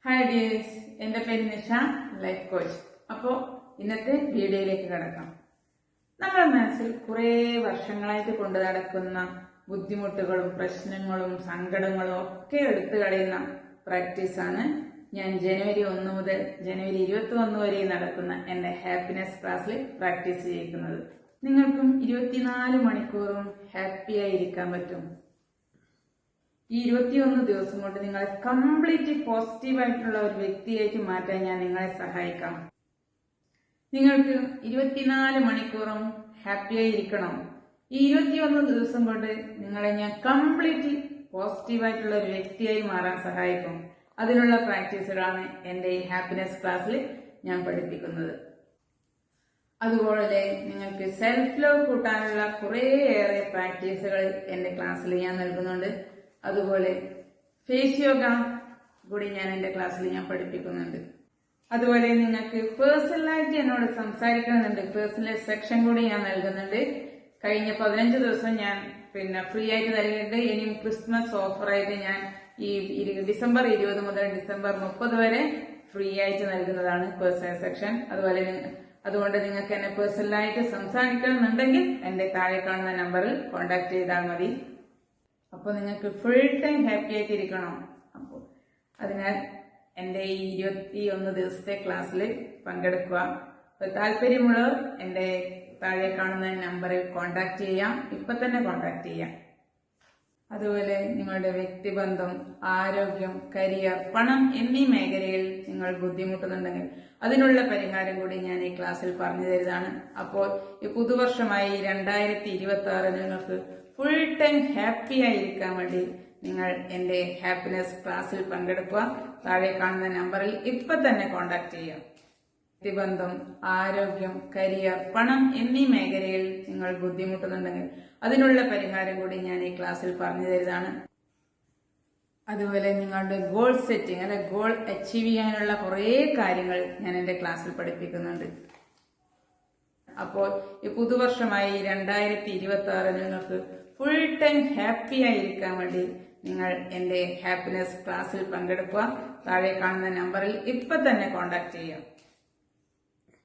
Hi dears, എന്റെ പേര് Nisha, life coach. അപ്പോൾ ഇന്നത്തെ വീഡിയോയിലേക്ക് കിടക്കാം. നമ്മുടെ മനസ്സിൽ കുറേ വർഷങ്ങളായിട്ട് കൊണ്ടു നടക്കുന്ന ബുദ്ധിമുട്ടുകളും പ്രശ്നങ്ങളും സങ്കടങ്ങളും ഒക്കെ എടുത്തു കളയുന്ന പ്രാക്ടീസാണ് ഞാൻ ജനുവരി 1 മുതൽ ജനുവരി 21 വരെ നടക്കുന്ന എന്റെ ഹാപ്പിനെസ് ക്ലാസ്സിൽ പ്രാക്ടീസ് ചെയ്യിക്കുന്നത്. നിങ്ങൾക്കും 24 മണിക്കൂറും ഹാപ്പിയായി ഇരിക്കാൻ പറ്റും. ഈ 21 ദിവസം കൊണ്ട് നിങ്ങളെ കംപ്ലീറ്റ് പോസിറ്റീവായിട്ടുള്ള ഒരു വ്യക്തിയായിട്ട് മാറ്റാൻ ഞാൻ നിങ്ങളെ സഹായിക്കാം. നിങ്ങൾക്ക് 24 മണിക്കൂറും ഹാപ്പിയായി ഇരിക്കണം. ഈ 21 ദിവസം കൊണ്ട് നിങ്ങളെ ഞാൻ കംപ്ലീറ്റ് പോസിറ്റീവായിട്ടുള്ള ഒരു വ്യക്തിയായി മാറാൻ സഹായിക്കും. അതിനുള്ള പ്രാക്ടീസുകളാണ് എന്റെ ഈ ഹാപ്പിനെസ് ക്ലാസ്സിൽ ഞാൻ പഠിപ്പിക്കുന്നത്. അതുപോലെ നിങ്ങൾക്ക് സെൽഫ് ലവ് കൂട്ടാനുള്ള കുറേയേറെ പ്രാക്ടീസുകൾ എന്റെ ക്ലാസ്സിൽ ഞാൻ നൽകുന്നുണ്ട്. അതുപോലെ ഫേസ് യോഗ കൂടി ഞാൻ എന്റെ ക്ലാസ്സിൽ ഞാൻ പഠിപ്പിക്കുന്നുണ്ട്. അതുപോലെ നിങ്ങൾക്ക് പേഴ്സണലായിട്ട് എന്നോട് സംസാരിക്കണമെന്നുണ്ട്, പേഴ്സണൽ സെക്ഷൻ കൂടി ഞാൻ നൽകുന്നുണ്ട്. കഴിഞ്ഞ 15 ദിവസം ഞാൻ ഫ്രീ ആയിട്ട് നൽകിയിട്ടുണ്ട്. ഇനിയും ക്രിസ്മസ് ഓഫറായിട്ട് ഞാൻ ഈ ഡിസംബർ 20 മുതൽ ഡിസംബർ 30 വരെ ഫ്രീ ആയിട്ട് നൽകുന്നതാണ് പേഴ്സണൽ സെക്ഷൻ. അതുകൊണ്ട് നിങ്ങൾക്ക് എന്നെ പേഴ്സണലായിട്ട് സംസാരിക്കണമെന്നുണ്ടെങ്കിൽ എന്റെ താഴെ കാണുന്ന നമ്പറിൽ കോൺടാക്ട് ചെയ്താൽ മതി. അപ്പോൾ നിങ്ങൾക്ക് ഫുൾ ടൈം ഹാപ്പി ആയിട്ട് ഇരിക്കണം. അപ്പോൾ അതിനാൽ എന്റെ ഈ 21 ദിവസത്തെ ക്ലാസ്സിൽ പങ്കെടുക്കുക. താല്പര്യമുള്ളവർ എന്റെ താഴെ കാണുന്ന നമ്പറിൽ കോൺടാക്ട് ചെയ്യാം, ഇപ്പൊ തന്നെ കോൺടാക്ട് ചെയ്യാം. അതുപോലെ നിങ്ങളുടെ വ്യക്തിബന്ധം, ആരോഗ്യം, കരിയർ, പണം എന്നീ മേഖലയിൽ നിങ്ങൾ ബുദ്ധിമുട്ടുന്നുണ്ടെങ്കിൽ അതിനുള്ള പരിഹാരം കൂടി ഞാൻ ഈ ക്ലാസ്സിൽ പറഞ്ഞു തരുന്നതാണ്. അപ്പോൾ ഈ പുതുവർഷമായി 2026 നിങ്ങൾക്ക് ഫുൾ ടൈം ഹാപ്പി ആയിരിക്കാൻ വേണ്ടി നിങ്ങൾ എന്റെ ഹാപ്പിനെസ് ക്ലാസ്സിൽ പങ്കെടുക്കുക. താഴെ കാണുന്ന നമ്പറിൽ ഇപ്പൊ തന്നെ കോൺടാക്ട് ചെയ്യാം. വ്യക്തിബന്ധം, ആരോഗ്യം, കരിയർ, പണം എന്നീ മേഖലയിൽ നിങ്ങൾ ബുദ്ധിമുട്ടുന്നുണ്ടെങ്കിൽ അതിനുള്ള പരിഹാരം കൂടി ഞാൻ ഈ ക്ലാസ്സിൽ പറഞ്ഞു തരുന്നതാണ്. അതുപോലെ നിങ്ങളുടെ ഗോൾ സെറ്റിംഗ് അല്ലെ ഗോൾ അച്ചീവ് ചെയ്യാനുള്ള കുറേ കാര്യങ്ങൾ ഞാൻ എന്റെ ക്ലാസ്സിൽ പഠിപ്പിക്കുന്നുണ്ട്. അപ്പോൾ ഈ പുതുവർഷമായി 2026 നിങ്ങൾക്ക് ഫുൾ ടൈം ഹാപ്പി ആയിരിക്കാൻ വേണ്ടി നിങ്ങൾ എന്റെ ഹാപ്പിനെസ് ക്ലാസ്സിൽ പങ്കെടുക്കുക. താഴെ കാണുന്ന നമ്പറിൽ ഇപ്പൊ തന്നെ കോൺടാക്ട് ചെയ്യാം.